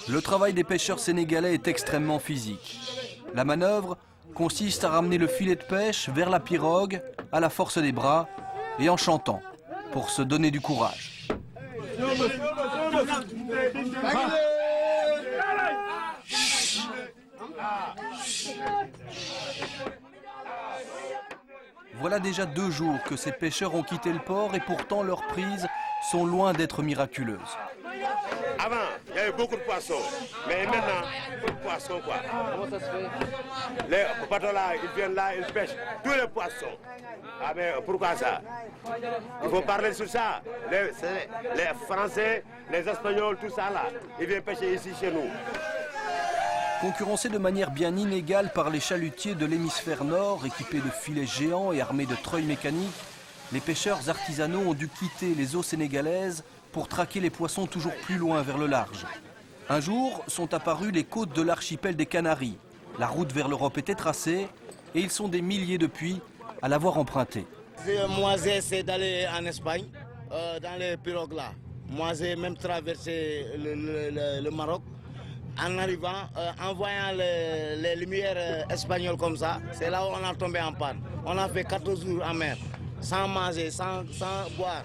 Le travail des pêcheurs sénégalais est extrêmement physique. La manœuvre consiste à ramener le filet de pêche vers la pirogue à la force des bras et en chantant pour se donner du courage. Voilà déjà 2 jours que ces pêcheurs ont quitté le port et pourtant leurs prises sont loin d'être miraculeuses. Avant, il y avait beaucoup de poissons, mais maintenant, peu de poissons quoi. Comment ça se fait? Les bateaux là, ils viennent là, ils pêchent tous les poissons. Ah mais pourquoi ça? Il faut parler sur ça. Les Français, les Espagnols, tout ça là, ils viennent pêcher ici chez nous. Concurrencés de manière bien inégale par les chalutiers de l'hémisphère nord, équipés de filets géants et armés de treuils mécaniques, les pêcheurs artisanaux ont dû quitter les eaux sénégalaises pour traquer les poissons toujours plus loin vers le large. Un jour sont apparues les côtes de l'archipel des Canaries. La route vers l'Europe était tracée et ils sont des milliers depuis à l'avoir empruntée. Moi j'essaie d'aller en Espagne, dans les pirogues là. Moi j'ai même traversé le Maroc. En arrivant, en voyant les lumières espagnoles comme ça, c'est là où on a tombé en panne. On a fait 14 jours en mer, sans manger, sans boire.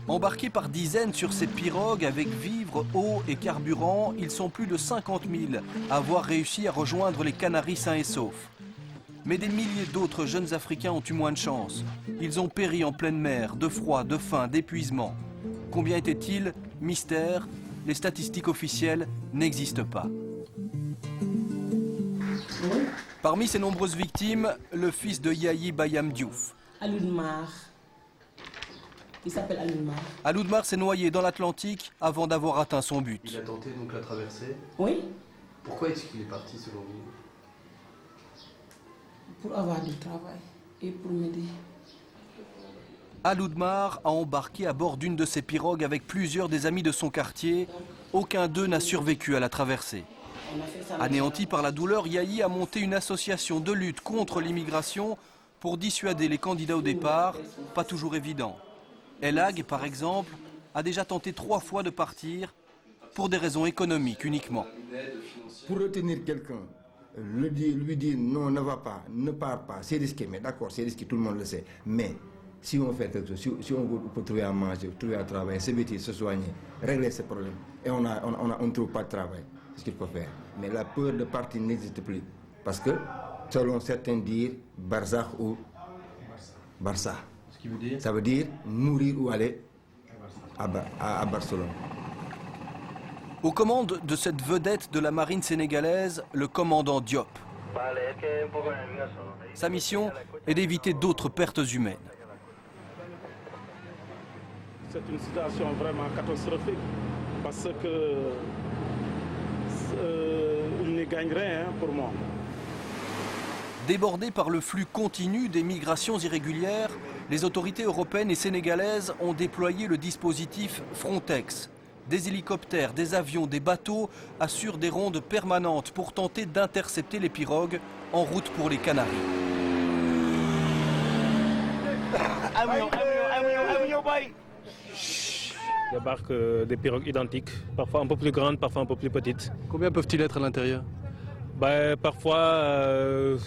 Embarqués par dizaines sur ces pirogues avec vivres, eau et carburant, ils sont plus de 50 000 à avoir réussi à rejoindre les Canaries sains et saufs. Mais des milliers d'autres jeunes Africains ont eu moins de chance. Ils ont péri en pleine mer, de froid, de faim, d'épuisement. Combien étaient-ils? Mystère. Les statistiques officielles n'existent pas. Parmi ces nombreuses victimes, le fils de Yayi Bayam Diouf. Aloudmar. Il s'appelle Aloudmar. Aloudmar s'est noyé dans l'Atlantique avant d'avoir atteint son but. Il a tenté donc la traversée. Oui. Pourquoi est-ce qu'il est parti selon vous? Pour avoir du travail et pour m'aider. Aloudmar a embarqué à bord d'une de ses pirogues avec plusieurs des amis de son quartier. Aucun d'eux n'a survécu à la traversée. Anéanti par la douleur, Yayi a monté une association de lutte contre l'immigration pour dissuader les candidats au départ, pas toujours évident. Elag, par exemple, a déjà tenté 3 fois de partir pour des raisons économiques uniquement. Pour retenir quelqu'un, lui dire non, ne va pas, ne pars pas, c'est risqué, mais d'accord, c'est risqué, tout le monde le sait. Mais si on fait quelque chose, si on peut trouver à manger, trouver à travailler, se vêtir, se soigner, régler ces problèmes, et on ne trouve pas de travail, c'est ce qu'il faut faire. Mais la peur de partir n'existe plus. Parce que, selon certains dire, Barzakh ou Barça. Ce qui veut dire? Ça veut dire mourir ou aller à Barcelone. Aux commandes de cette vedette de la marine sénégalaise, le commandant Diop. Sa mission est d'éviter d'autres pertes humaines. C'est une situation vraiment catastrophique parce que il ne gagne rien pour moi. Débordés par le flux continu des migrations irrégulières, les autorités européennes et sénégalaises ont déployé le dispositif Frontex. Des hélicoptères, des avions, des bateaux assurent des rondes permanentes pour tenter d'intercepter les pirogues en route pour les Canaries. Débarquent des pirogues identiques, parfois un peu plus grandes, parfois un peu plus petites. Combien peuvent-ils être à l'intérieur? Parfois,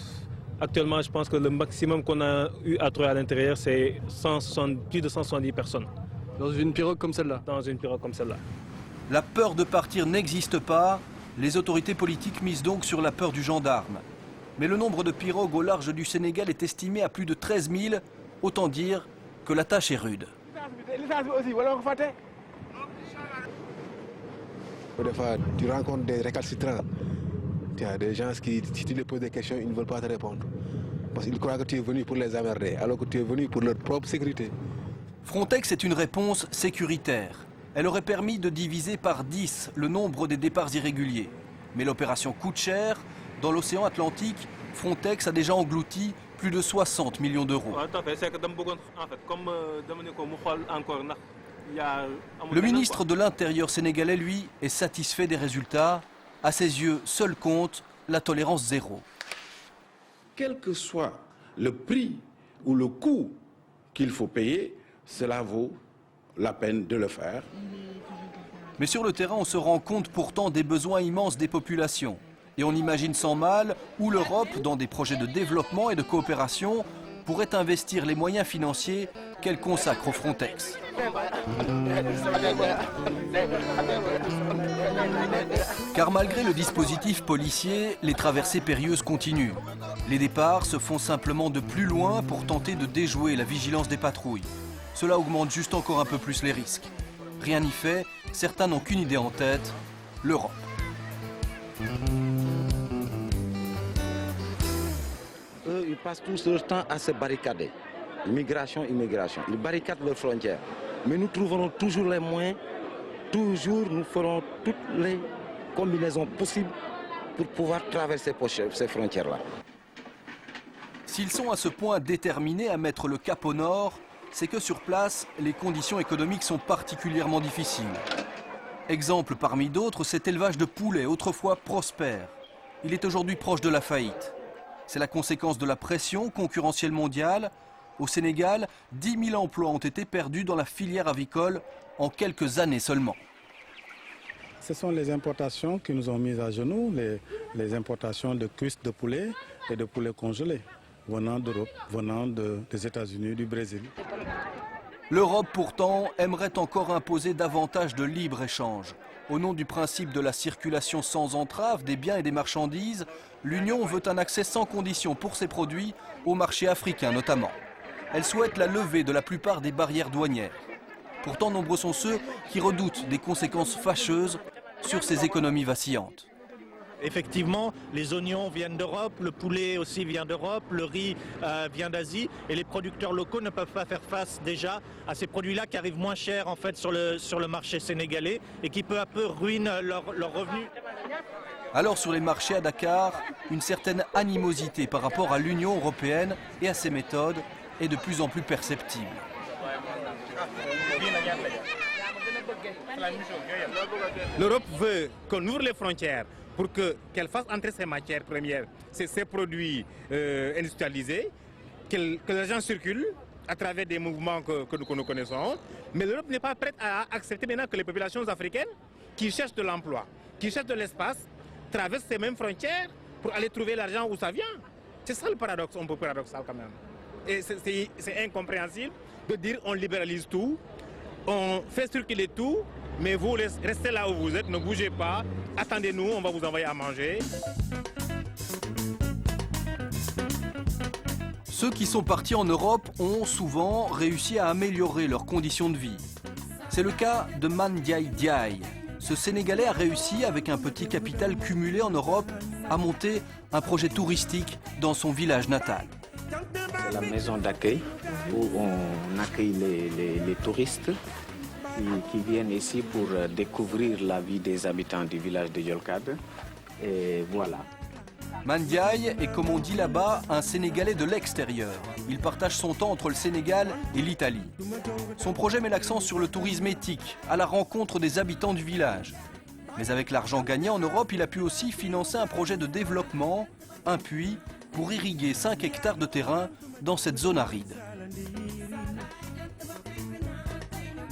actuellement, je pense que le maximum qu'on a eu à trouver à l'intérieur, c'est plus de 170 personnes. Dans une pirogue comme celle-là? Dans une pirogue comme celle-là. La peur de partir n'existe pas. Les autorités politiques misent donc sur la peur du gendarme. Mais le nombre de pirogues au large du Sénégal est estimé à plus de 13 000. Autant dire que la tâche est rude. Des fois, tu rencontres des récalcitrants. Il y a des gens qui, si tu leur poses des questions, ils ne veulent pas te répondre. Parce qu'ils croient que tu es venu pour les emmerder, alors que tu es venu pour leur propre sécurité. Frontex est une réponse sécuritaire. Elle aurait permis de diviser par 10 le nombre des départs irréguliers. Mais l'opération coûte cher. Dans l'océan Atlantique, Frontex a déjà englouti plus de 60 millions d'euros. Le ministre de l'Intérieur sénégalais, lui, est satisfait des résultats. À ses yeux, seul compte la tolérance zéro. Quel que soit le prix ou le coût qu'il faut payer, cela vaut la peine de le faire. Mais sur le terrain, on se rend compte pourtant des besoins immenses des populations. Et on imagine sans mal où l'Europe, dans des projets de développement et de coopération, pourrait investir les moyens financiers qu'elle consacre au Frontex. Car malgré le dispositif policier, les traversées périlleuses continuent. Les départs se font simplement de plus loin pour tenter de déjouer la vigilance des patrouilles. Cela augmente juste encore un peu plus les risques. Rien n'y fait, certains n'ont qu'une idée en tête, l'Europe. Eux, ils passent tout leur temps à se barricader. Migration, immigration. Ils barricadent leurs frontières. Mais nous trouverons toujours les moyens, toujours nous ferons toutes les combinaisons possibles pour pouvoir traverser ces frontières-là. S'ils sont à ce point déterminés à mettre le cap au nord, c'est que sur place, les conditions économiques sont particulièrement difficiles. Exemple parmi d'autres, cet élevage de poulets, autrefois prospère. Il est aujourd'hui proche de la faillite. C'est la conséquence de la pression concurrentielle mondiale. Au Sénégal, 10 000 emplois ont été perdus dans la filière avicole en quelques années seulement. Ce sont les importations qui nous ont mis à genoux, les importations de cuisses de poulet et de poulets congelés, venant d'Europe, venant des États-Unis, du Brésil. L'Europe, pourtant, aimerait encore imposer davantage de libre-échange. Au nom du principe de la circulation sans entrave des biens et des marchandises, l'Union veut un accès sans condition pour ses produits au marché africain notamment. Elle souhaite la levée de la plupart des barrières douanières. Pourtant, nombreux sont ceux qui redoutent des conséquences fâcheuses sur ces économies vacillantes. Effectivement, les oignons viennent d'Europe, le poulet aussi vient d'Europe, le riz vient d'Asie et les producteurs locaux ne peuvent pas faire face déjà à ces produits-là qui arrivent moins chers en fait sur le marché sénégalais et qui peu à peu ruinent leurs revenus. Alors sur les marchés à Dakar, une certaine animosité par rapport à l'Union européenne et à ses méthodes est de plus en plus perceptible. L'Europe veut qu'on ouvre les frontières pour qu'elle fasse entrer ses matières premières, ses produits industrialisés, que l'argent circule à travers des mouvements que nous connaissons. Mais l'Europe n'est pas prête à accepter maintenant que les populations africaines qui cherchent de l'emploi, qui cherchent de l'espace, traversent ces mêmes frontières pour aller trouver l'argent où ça vient. C'est ça le paradoxe, un peu paradoxal quand même. Et c'est incompréhensible de dire on libéralise tout, on fait circuler tout, mais vous restez là où vous êtes, ne bougez pas, attendez-nous, on va vous envoyer à manger. Ceux qui sont partis en Europe ont souvent réussi à améliorer leurs conditions de vie. C'est le cas de Mandiaye Diaye. Ce Sénégalais a réussi, avec un petit capital cumulé en Europe, à monter un projet touristique dans son village natal. C'est la maison d'accueil où on accueille les touristes qui viennent ici pour découvrir la vie des habitants du village de Yolkad. Et voilà. Mandiaye est, comme on dit là-bas, un Sénégalais de l'extérieur. Il partage son temps entre le Sénégal et l'Italie. Son projet met l'accent sur le tourisme éthique, à la rencontre des habitants du village. Mais avec l'argent gagné en Europe, il a pu aussi financer un projet de développement, un puits, pour irriguer 5 hectares de terrain dans cette zone aride.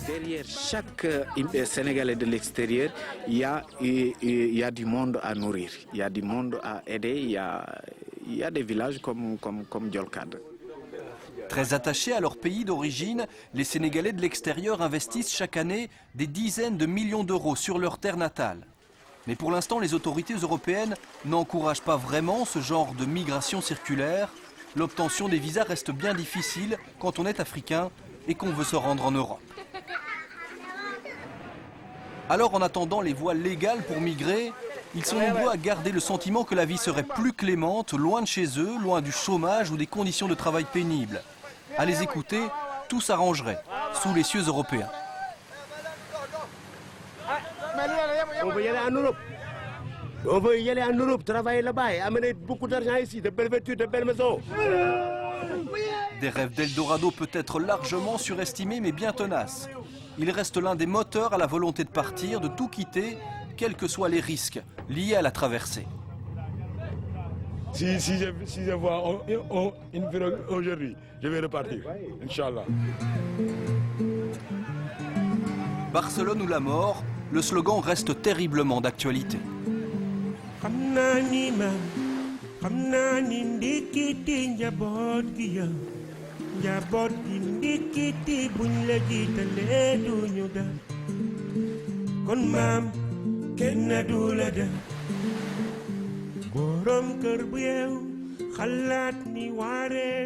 Derrière chaque Sénégalais de l'extérieur, il y a du monde à nourrir, il y a du monde à aider, il y a des villages comme Yolkad. Très attachés à leur pays d'origine, les Sénégalais de l'extérieur investissent chaque année des dizaines de millions d'euros sur leur terre natale. Mais pour l'instant, les autorités européennes n'encouragent pas vraiment ce genre de migration circulaire. L'obtention des visas reste bien difficile quand on est africain et qu'on veut se rendre en Europe. Alors en attendant les voies légales pour migrer, ils sont nombreux à garder le sentiment que la vie serait plus clémente, loin de chez eux, loin du chômage ou des conditions de travail pénibles. À les écouter, tout s'arrangerait, sous les cieux européens. On veut y aller en Europe. On veut y aller en Europe, travailler là-bas et amener beaucoup d'argent ici, de belles voitures, de belles maisons. Des rêves d'Eldorado peut-être largement surestimés mais bien tenaces. Il reste l'un des moteurs à la volonté de partir, de tout quitter, quels que soient les risques liés à la traversée. Si je vois une pirogue aujourd'hui, je vais repartir, Inch'Allah. Barcelone ou la mort, le slogan reste terriblement d'actualité. borom kër bu yeew xalaat ni waare